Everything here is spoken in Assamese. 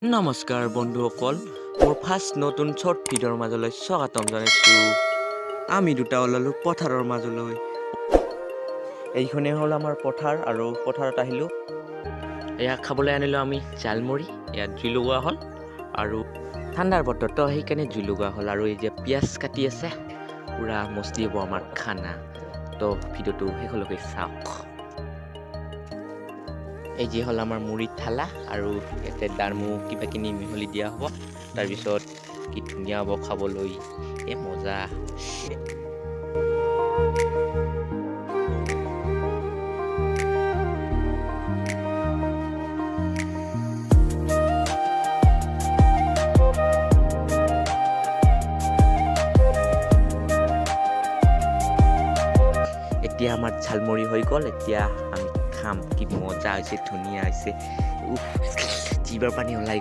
নমস্কাৰ বন্ধুসকল, মোৰ ফাৰ্ষ্ট নতুন শ্বৰ্ট ভিডিঅ'ৰ মাজলৈ স্বাগতম জনাইছোঁ। আমি দুটা ওলালোঁ পথাৰৰ মাজলৈ। এইখনেই হ'ল আমাৰ পথাৰ আৰু পথাৰত আহিলোঁ। এয়া খাবলৈ আনিলোঁ আমি জালমুড়ি, ইয়াত জুই লগোৱা হ'ল আৰু ঠাণ্ডাৰ বতৰ তো সেইকাৰণে জুই লগোৱা হ'ল। আৰু এই যে পিঁয়াজ কাটি আছে, পূৰা মস্তি হ'ব আমাৰ খানা। তো ভিডিঅ'টো শেষলৈকে চাওক। এই যি হ'ল আমাৰ মুড়িৰ থালা আৰু ইয়াতে দাৰমু কিবা কিনি মিহলি দিয়া হ'ব। তাৰপিছত কি ধুনীয়া হ'ব খাবলৈ, এই মজা। এতিয়া আমাৰ ঝালমুড়ি হৈ গ'ল, এতিয়া আমি খাম। কি মজা হৈছে, ধুনীয়া হৈছে, জিভাৰ পানী ওলাই গ'ল।